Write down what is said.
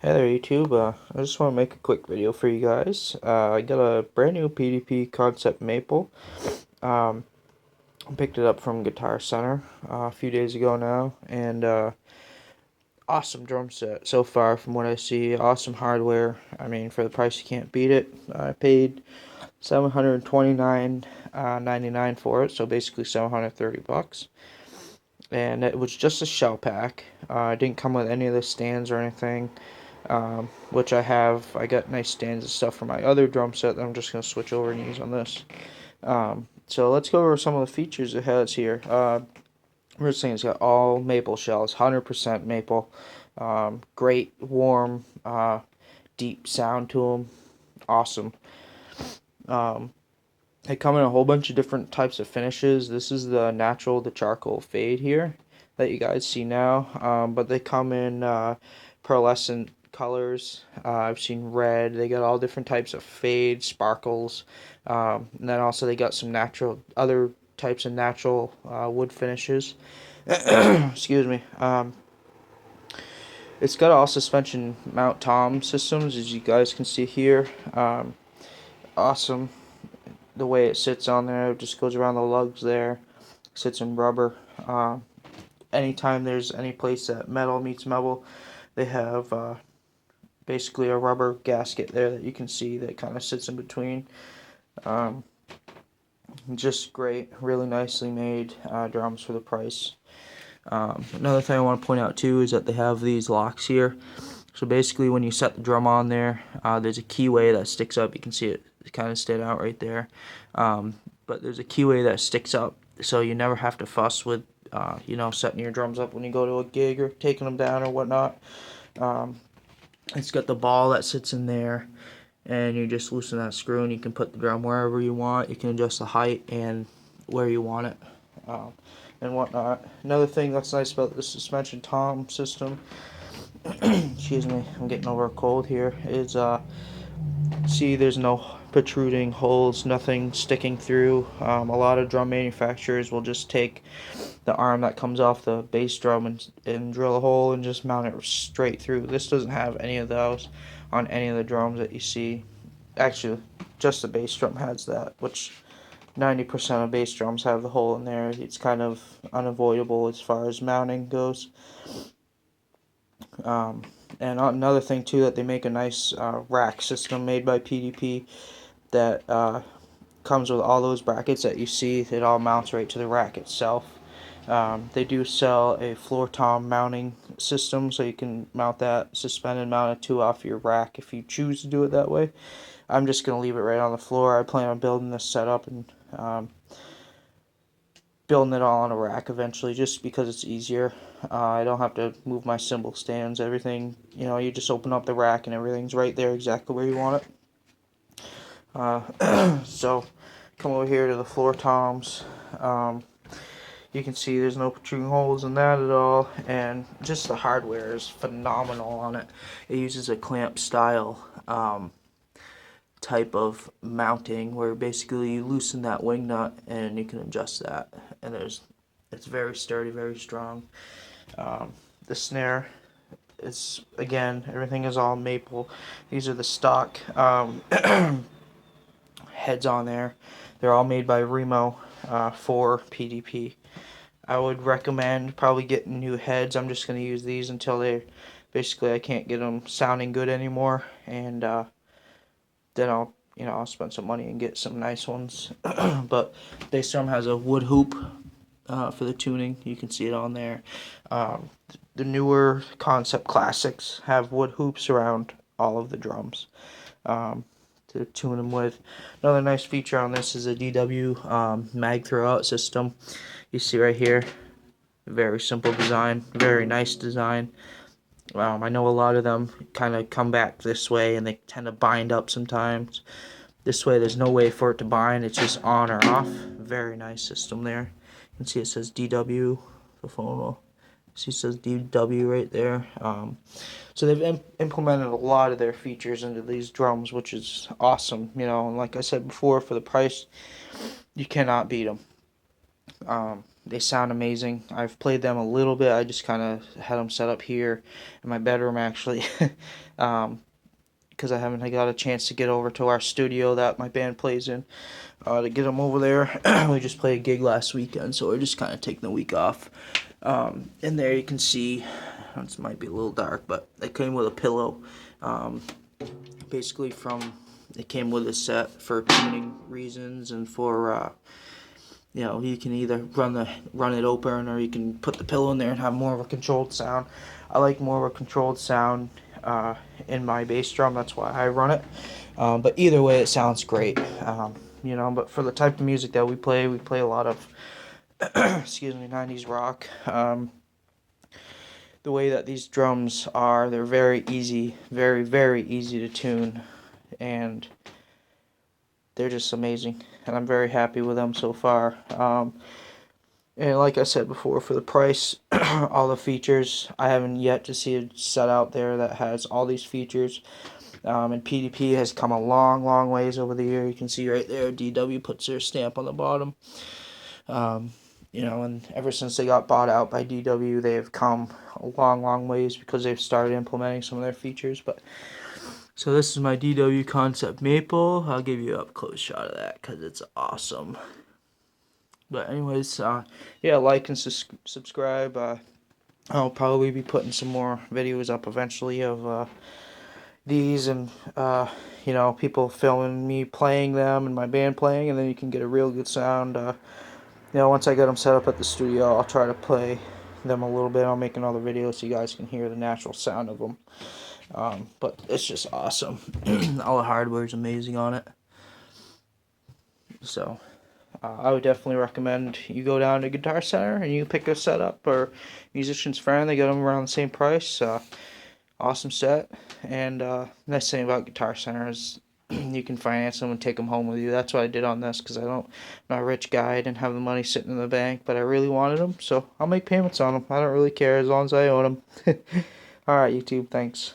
Hey there YouTube, I just want to make a quick video for you guys. I got a brand new PDP Concept maple. Um, I picked it up from Guitar Center a few days ago now, and awesome drum set so far from what I see. Awesome hardware. I mean, for the price you can't beat it. I paid $729.99 for it, so basically $730. And it was just a shell pack. It didn't come with any of the stands or anything. Which I have. I got nice stands and stuff for my other drum set that I'm just going to switch over and use on this. So let's go over some of the features it has here. First thing, it's got all maple shells, 100% maple. Great, warm, deep sound to them. Awesome. They come in a whole bunch of different types of finishes. This is the natural, the charcoal fade here that you guys see now. But they come in pearlescent colors. I've seen red. They got all different types of fade, sparkles. And then also they got some other types of natural wood finishes. Excuse me. It's got all suspension mount tom systems, as you guys can see here. Awesome. The way it sits on there, it just goes around the lugs there. Sits in rubber. Anytime there's any place that metal meets metal, they have basically a rubber gasket there that you can see that kind of sits in between. Just great, really nicely made drums for the price. Another thing I want to point out too is that they have these locks here. So basically when you set the drum on there, there's a keyway that sticks up. You can see it kind of stayed out right there. But there's a keyway that sticks up, so you never have to fuss with setting your drums up when you go to a gig or taking them down or whatnot. It's got the ball that sits in there, and you just loosen that screw and you can put the drum wherever you want. You can adjust the height and where you want it and whatnot. Another thing that's nice about the suspension tom system, excuse me, I'm getting over a cold here, is see there's no protruding holes, nothing sticking through. A lot of drum manufacturers will just take the arm that comes off the bass drum and drill a hole and just mount it straight through. This doesn't have any of those on any of the drums that you see. Actually, just the bass drum has that, which 90% of bass drums have the hole in there. It's kind of unavoidable as far as mounting goes. And another thing too, that they make a nice rack system made by PDP that comes with all those brackets that you see. It all mounts right to the rack itself. They do sell a floor tom mounting system, so you can mount that suspended, mount it to off your rack if you choose to do it that way. I'm just going to leave it right on the floor. I plan on building this setup and building it all on a rack eventually, just because it's easier. I don't have to move my cymbal stands, everything. You just open up the rack and everything's right there exactly where you want it. So come over here to the floor toms. You can see there's no protruding holes in that at all, and just the hardware is phenomenal on it. It uses a clamp style type of mounting where basically you loosen that wing nut and you can adjust that, and it's very sturdy, very strong. The snare is, again, everything is all maple. These are the stock heads on there. They're all made by Remo for PDP. I would recommend probably getting new heads. I'm just going to use these until I can't get them sounding good anymore, and then I'll spend some money and get some nice ones. But bass drum has a wood hoop for the tuning. You can see it on there. The newer Concept Classics have wood hoops around all of the drums to tune them with. Another nice feature on this is a DW mag throwout system. You see right here, very simple design, very nice design. I know a lot of them kind of come back this way and they tend to bind up sometimes. This way there's no way for it to bind, it's just on or off. Very nice system there. You can see it says DW, the phone will see it says DW right there. So they've implemented a lot of their features into these drums, which is awesome. And like I said before, for the price, you cannot beat them. They sound amazing. I've played them a little bit. I just kind of had them set up here in my bedroom, actually, because I haven't got a chance to get over to our studio that my band plays in to get them over there. We just played a gig last weekend, so we're just kind of taking the week off. And there you can see, this might be a little dark, but it came with a pillow. Basically, it came with a set for tuning reasons and for you can either run it open, or you can put the pillow in there and have more of a controlled sound. I like more of a controlled sound in my bass drum. That's why I run it. But either way, it sounds great. But for the type of music that we play a lot of excuse me, 90s rock. The way that these drums are, they're very easy, very, very easy to tune, and they're just amazing, and I'm very happy with them so far. And like I said before, for the price, all the features, I haven't yet to see a set out there that has all these features. And PDP has come a long, long ways over the year. You can see right there, DW puts their stamp on the bottom. And ever since they got bought out by DW, they have come a long, long ways because they've started implementing some of their features. So this is my DW Concept Maple. I'll give you an up-close shot of that because it's awesome. But anyways, like and subscribe. I'll probably be putting some more videos up eventually of these and people filming me playing them and my band playing, and then you can get a real good sound. Once I get them set up at the studio, I'll try to play them a little bit. I'll make another video so you guys can hear the natural sound of them. But it's just awesome. All the hardware is amazing on it. So I would definitely recommend you go down to Guitar Center and you pick a set up, or Musician's Friend. They get them around the same price. Awesome set. And nice thing about Guitar Center is you can finance them and take them home with you. That's what I did on this, because I'm not a rich guy. I didn't have the money sitting in the bank, but I really wanted them, so I'll make payments on them. I don't really care as long as I own them. Alright, YouTube, thanks.